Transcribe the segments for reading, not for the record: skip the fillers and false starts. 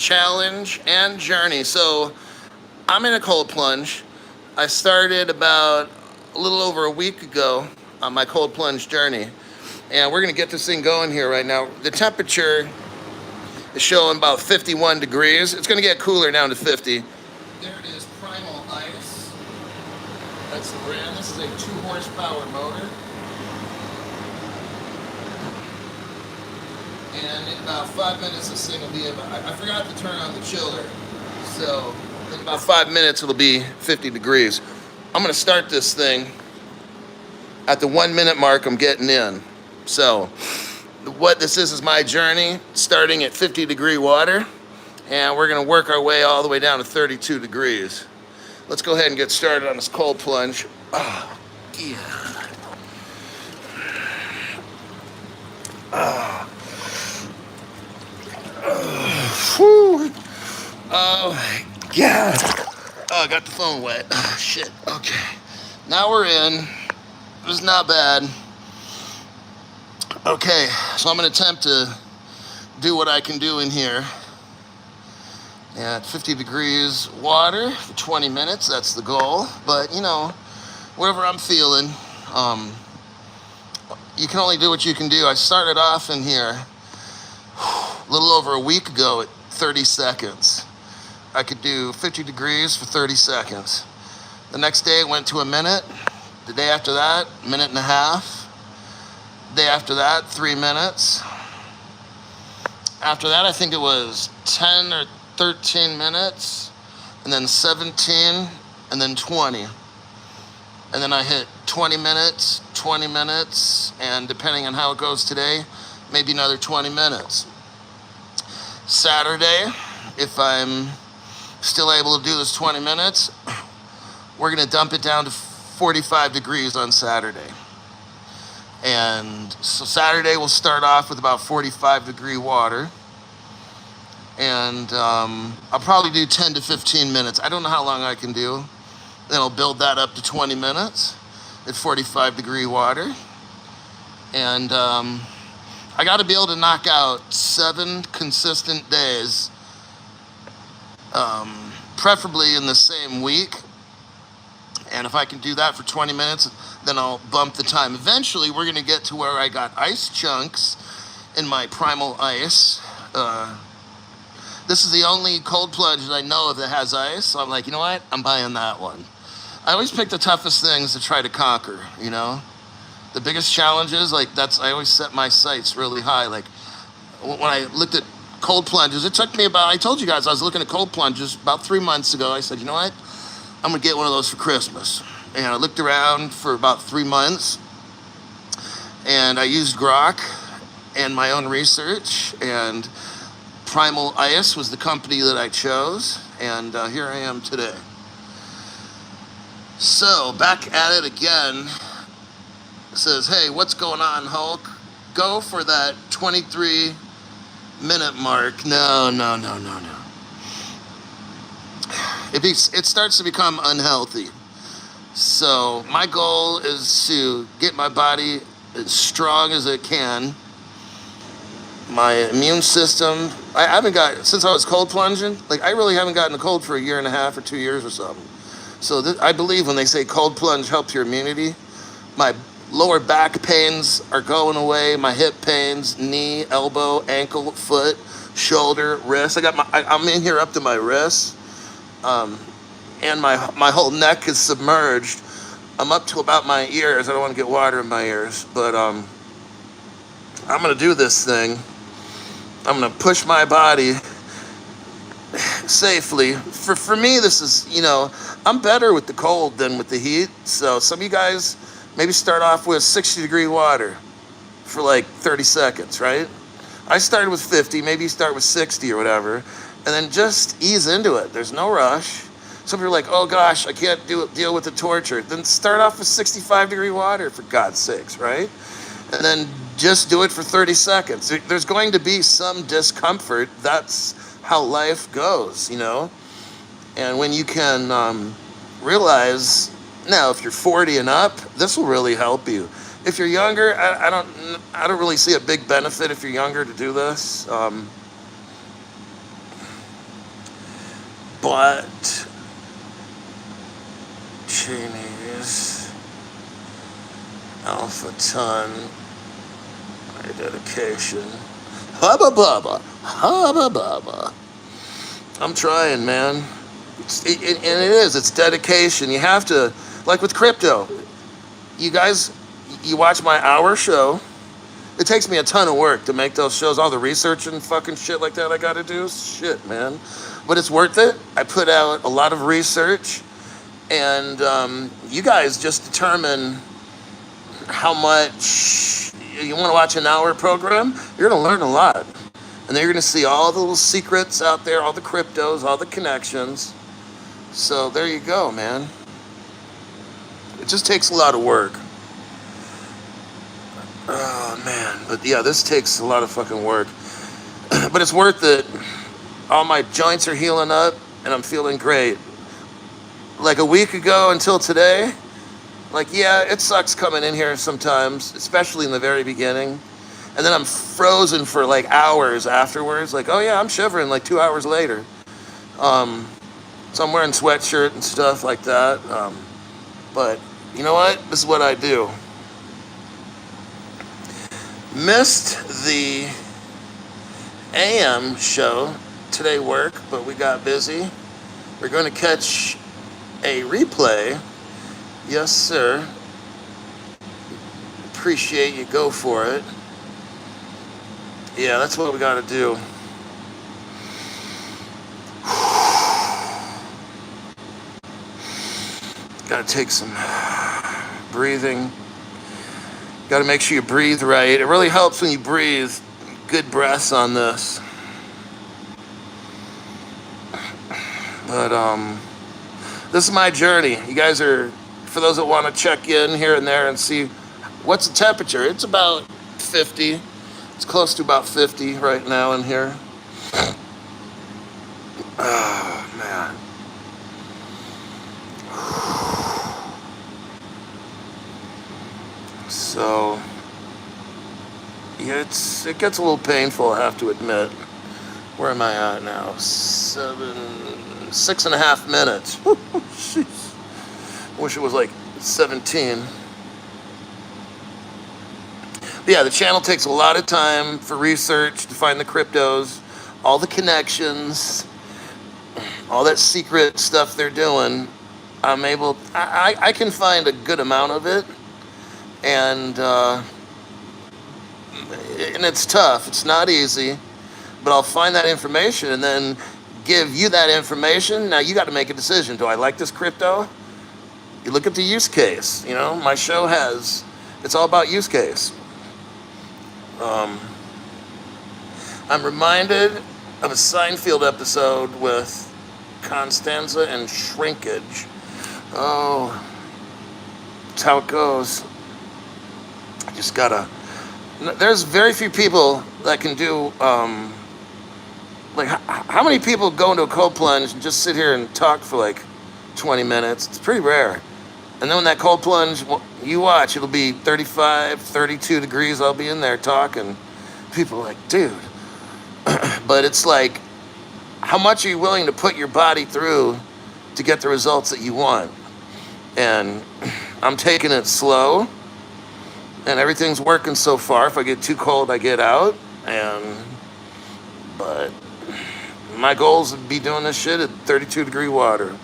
challenge and journey. So I'm in a cold plunge. I started about a little over a week ago on my cold plunge journey. And we're gonna get this thing going here right now. The temperature is showing about 51 degrees. It's gonna get cooler down to 50. There it is, Primal Ice. That's the brand. This is a 2 horsepower motor. And in about 5 minutes, this thing will be about, I forgot to turn on the chiller. So in about 5 minutes, it'll be 50 degrees. I'm gonna start this thing at the 1 minute mark. I'm getting in. So what this is my journey, starting at 50 degree water, and we're gonna work our way all the way down to 32 degrees. Let's go ahead and get started on this cold plunge. Oh, yeah. Whew. Oh my God. Oh, I got the phone wet. Oh, shit. Okay. Now we're in. It was not bad. Okay, so I'm going to attempt to do what I can do in here. At 50 degrees water for 20 minutes, that's the goal. But, you know, whatever I'm feeling, you can only do what you can do. I started off in here a little over a week ago at 30 seconds. I could do 50 degrees for 30 seconds. The next day it went to a minute. The day after that, minute and a half. Day after that, 3 minutes. After that, I think it was 10 or 13 minutes, and then 17, and then 20. And then I hit 20 minutes, and depending on how it goes today, maybe another 20 minutes. Saturday, if I'm still able to do this 20 minutes, we're gonna dump it down to 45 degrees on Saturday. And so Saturday we'll start off with about 45 degree water. And I'll probably do 10 to 15 minutes. I don't know how long I can do. Then I'll build that up to 20 minutes at 45 degree water. And I gotta be able to knock out 7 consistent days, preferably in the same week. And if I can do that for 20 minutes, then I'll bump the time. Eventually, we're gonna get to where I got ice chunks in my Primal Ice. This is the only cold plunge that I know of that has ice. So I'm like, you know what? I'm buying that one. I always pick the toughest things to try to conquer, you know? The biggest challenges, like I always set my sights really high. Like when I looked at cold plunges, it took me about, I told you guys I was looking at cold plunges about 3 months ago. I said, you know what? I'm gonna get one of those for Christmas. And I looked around for about 3 months, and I used Grok and my own research, and Primal Ice was the company that I chose, and here I am today. So, back at it again. It says, hey, what's going on, Hulk? Go for that 23-minute mark. No. It starts to become unhealthy. So my goal is to get my body as strong as it can. My immune system, I haven't got, since I was cold plunging, like I really haven't gotten a cold for a year and a half or 2 years or something. So I believe when they say cold plunge helps your immunity, my lower back pains are going away, my hip pains, knee, elbow, ankle, foot, shoulder, wrist. I'm in here up to my wrists. And my whole neck is submerged. I'm up to about my ears. I don't want to get water in my ears, but I'm gonna do this thing. I'm gonna push my body safely. For me, this is, you know, I'm better with the cold than with the heat. So some of you guys maybe start off with 60 degree water for like 30 seconds, right? I started with 50, maybe you start with 60 or whatever, and then just ease into it. There's no rush. Some people are like, oh gosh, I can't deal with the torture. Then start off with 65 degree water, for God's sakes, right? And then just do it for 30 seconds. There's going to be some discomfort. That's how life goes, you know? And when you can realize, now if you're 40 and up, this will really help you. If you're younger, I don't really see a big benefit if you're younger to do this. But Cheney's Alpha Ton, my dedication. Hubba bubba, hubba bubba. I'm trying, man. It's dedication. You have to, like with crypto, you guys, you watch my hour show. It takes me a ton of work to make those shows, all the research and fucking shit like that I gotta do. Shit, man. But it's worth it. I put out a lot of research, and you guys just determine how much you want to watch an hour program. You're gonna learn a lot. And then you're gonna see all the little secrets out there, all the cryptos, all the connections. So there you go, man. It just takes a lot of work. Oh, man. But yeah, this takes a lot of fucking work. But it's worth it. All my joints are healing up, and I'm feeling great. Like a week ago until today, like, yeah, it sucks coming in here sometimes, especially in the very beginning. And then I'm frozen for like hours afterwards. Like, oh yeah, I'm shivering like 2 hours later. So I'm wearing sweatshirt and stuff like that. But you know what? This is what I do. Missed the AM show today work, but we got busy. We're going to catch a replay. Yes, sir. Appreciate you. Go for it. Yeah, that's what we got to do. Got to take some breathing. Got to make sure you breathe right. It really helps when you breathe good breaths on this. But this is my journey. You guys are, for those that want to check in here and there and see what's the temperature. It's about 50. It's close to about 50 right now in here. Oh, man. So, yeah, it gets a little painful, I have to admit. Where am I at now? 6.5 minutes. Jeez. Wish it was like 17. But yeah, the channel takes a lot of time for research to find the cryptos, all the connections, all that secret stuff they're doing. I can find a good amount of it. And it's tough. It's not easy. But I'll find that information and then give you that information. Now you got to make a decision. Do I like this crypto? You look at the use case. You know, my show it's all about use case. I'm reminded of a Seinfeld episode with Constanza and Shrinkage. Oh, that's how it goes. I just gotta. There's very few people that can do. Like, how many people go into a cold plunge and just sit here and talk for like 20 minutes? It's pretty rare. And then when that cold plunge, you watch, it'll be 35, 32 degrees. I'll be in there talking. People are like, dude. But it's like, how much are you willing to put your body through to get the results that you want? And I'm taking it slow. And everything's working so far. If I get too cold, I get out. But my goal is to be doing this shit at 32 degree water.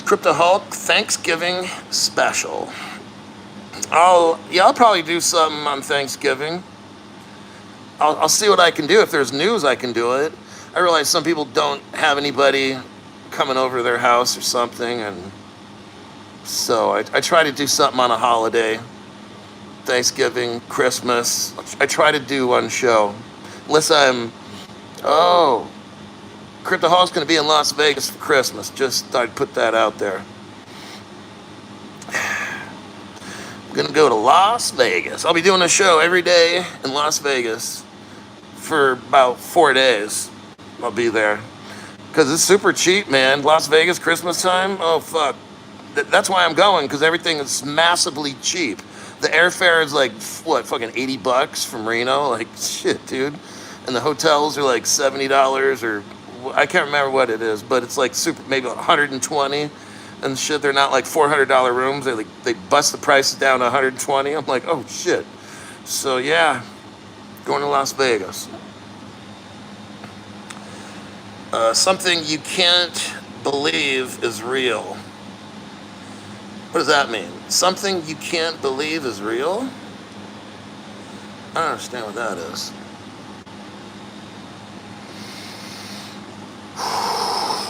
Crypto Hulk Thanksgiving special. I'll probably do something on Thanksgiving. I'll see what I can do. If there's news, I can do it. I realize some people don't have anybody coming over to their house or something, and so I try to do something on a holiday. Thanksgiving, Christmas. I try to do one show. Unless Crypto Hall's going to be in Las Vegas for Christmas. Just thought I'd put that out there. I'm going to go to Las Vegas. I'll be doing a show every day in Las Vegas for about 4 days. I'll be there. Because it's super cheap, man. Las Vegas, Christmas time. Oh, fuck. That's why I'm going, because everything is massively cheap. The airfare is like, what, fucking $80 from Reno? Like, shit, dude. And the hotels are like $70 or I can't remember what it is, but it's like super, maybe 120 and shit. They're not like $400 rooms. They bust the prices down to 120. I'm like, oh shit. So yeah, going to Las Vegas. Something you can't believe is real. What does that mean? Something you can't believe is real? I don't understand what that is.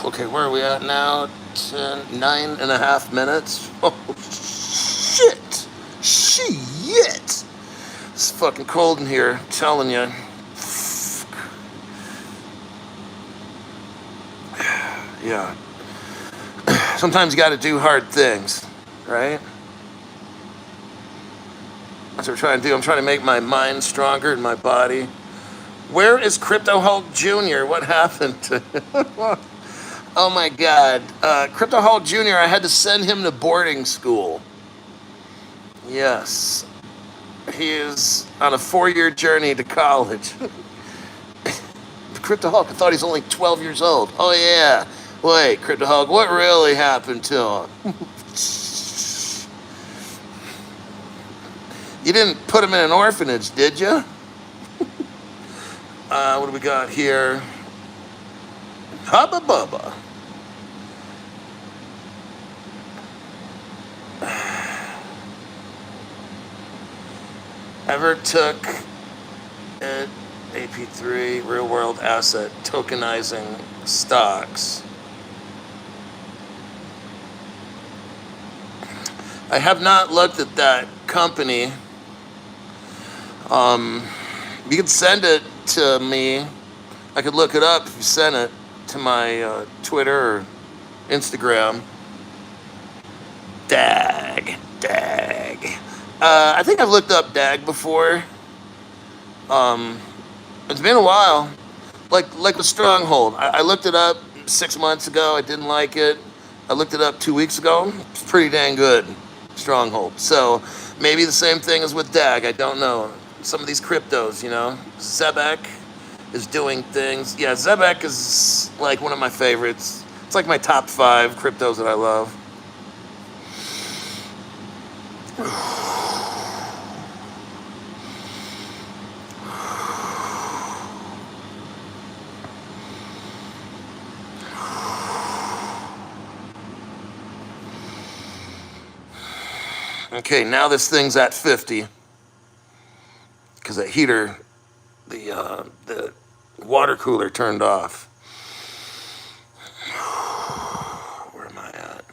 Okay, where are we at now? 9.5 minutes. Oh, shit. Shit. It's fucking cold in here, I'm telling you. Yeah. Sometimes you gotta do hard things, right? That's what I'm trying to do. I'm trying to make my mind stronger and my body. Where is Crypto Hulk Jr.? What happened to him? Oh my God. Crypto Hulk Jr., I had to send him to boarding school. Yes. He is on a 4-year journey to college. Crypto Hulk, I thought he's only 12 years old. Oh yeah. Wait, Crypto Hulk, what really happened to him? You didn't put him in an orphanage, did you? What do we got here? Hubba Bubba. Ever took it, AP3, real world asset, tokenizing stocks? I have not looked at that company. You could send it to me. I could look it up if you send it to my Twitter or Instagram. DAG. I think I've looked up DAG before. It's been a while. Like the Stronghold. I looked it up 6 months ago. I didn't like it. I looked it up 2 weeks ago. It's pretty dang good. Stronghold. So maybe the same thing as with DAG. I don't know. Some of these cryptos, you know. Zebek is doing things. Yeah, Zebek is like one of my favorites. It's like my top 5 cryptos that I love. Okay, now this thing's at 50 because the heater, the water cooler turned off. Where am I at?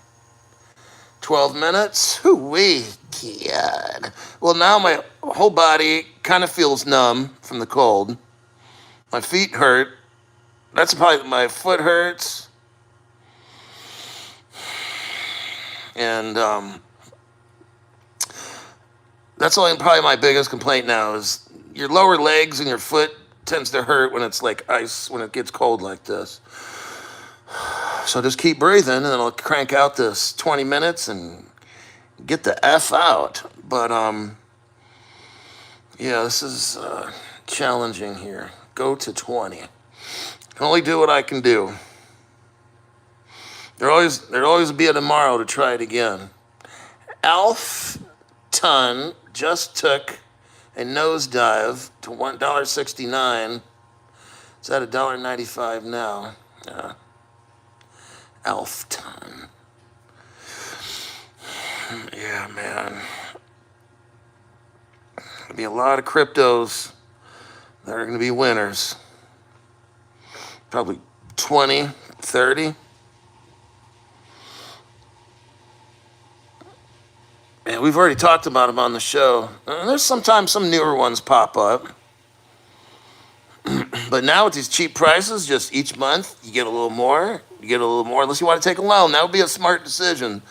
12 minutes? Hoo-wee, God. Well, now my whole body kind of feels numb from the cold. My feet hurt. That's probably, my foot hurts. And that's only probably my biggest complaint now is your lower legs and your foot tends to hurt when it's like ice, when it gets cold like this. So just keep breathing and then I'll crank out this 20 minutes and get the F out. But yeah, this is challenging here. Go to 20. Can only do what I can do. There'll always be a tomorrow to try it again. Alf Ton just took a nosedive to $1.69. It's at $1.95 now. Alf Ton. Yeah, man. There'll be a lot of cryptos that are going to be winners. Probably 20, 30. And we've already talked about them on the show. And there's sometimes some newer ones pop up. But now with these cheap prices, just each month, you get a little more. You get a little more, unless you want to take a loan. That would be a smart decision.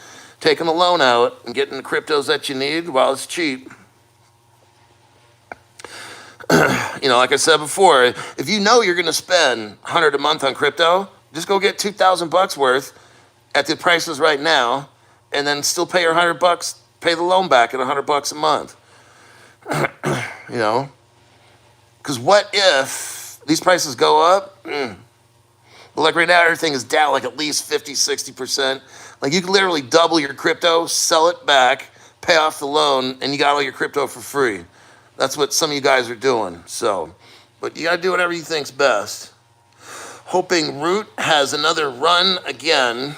Taking a loan out and getting the cryptos that you need while it's cheap. You know, like I said before, if you know you're going to spend $100 a month on crypto, just go get $2,000 worth at the prices right now, and then still pay your $100, pay the loan back at $100 a month. You know, because what if these prices go up? But like right now, everything is down like at least 50, 60%. Like you can literally double your crypto, sell it back, pay off the loan, and you got all your crypto for free. That's what some of you guys are doing. So, but you gotta do whatever you think's best. Hoping Root has another run again.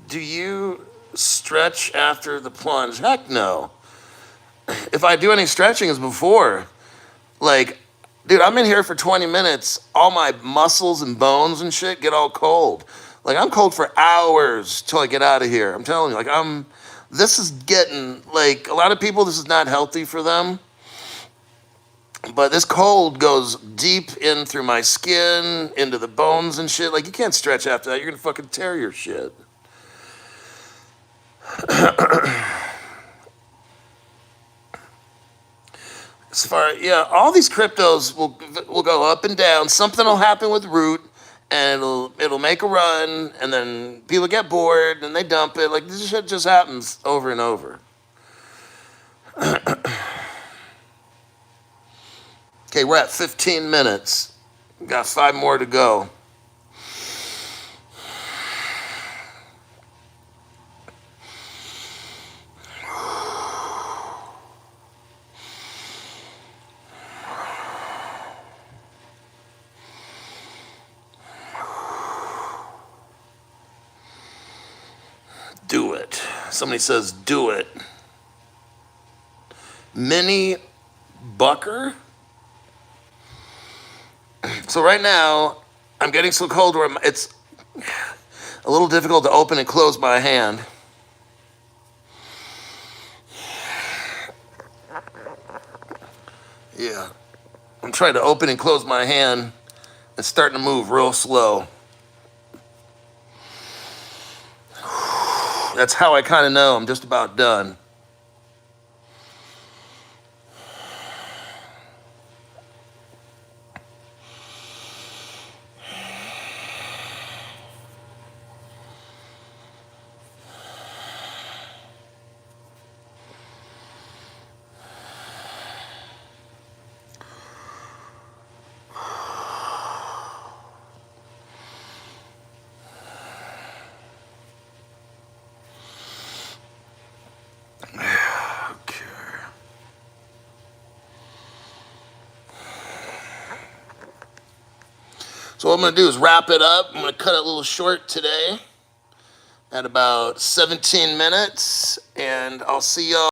Do you stretch after the plunge? Heck no. If I do any stretching, it's before. Like, dude, I'm in here for 20 minutes. All my muscles and bones and shit get all cold. Like, I'm cold for hours till I get out of here. I'm telling you, like, this is getting, like, a lot of people, this is not healthy for them. But this cold goes deep in through my skin, into the bones and shit. Like, you can't stretch after that. You're gonna fucking tear your shit. As far, yeah, all these cryptos will go up and down. Something will happen with Root, and it'll make a run, and then people get bored and they dump it. Like this shit just happens over and over. Okay, we're at 15 minutes. We've got 5 more to go. Do it. Somebody says, do it. Mini Bucker? So right now, I'm getting so cold where it's a little difficult to open and close my hand. Yeah. I'm trying to open and close my hand. It's starting to move real slow. That's how I kind of know I'm just about done. So what I'm gonna do is wrap it up. I'm gonna cut it a little short today at about 17 minutes, and I'll see y'all.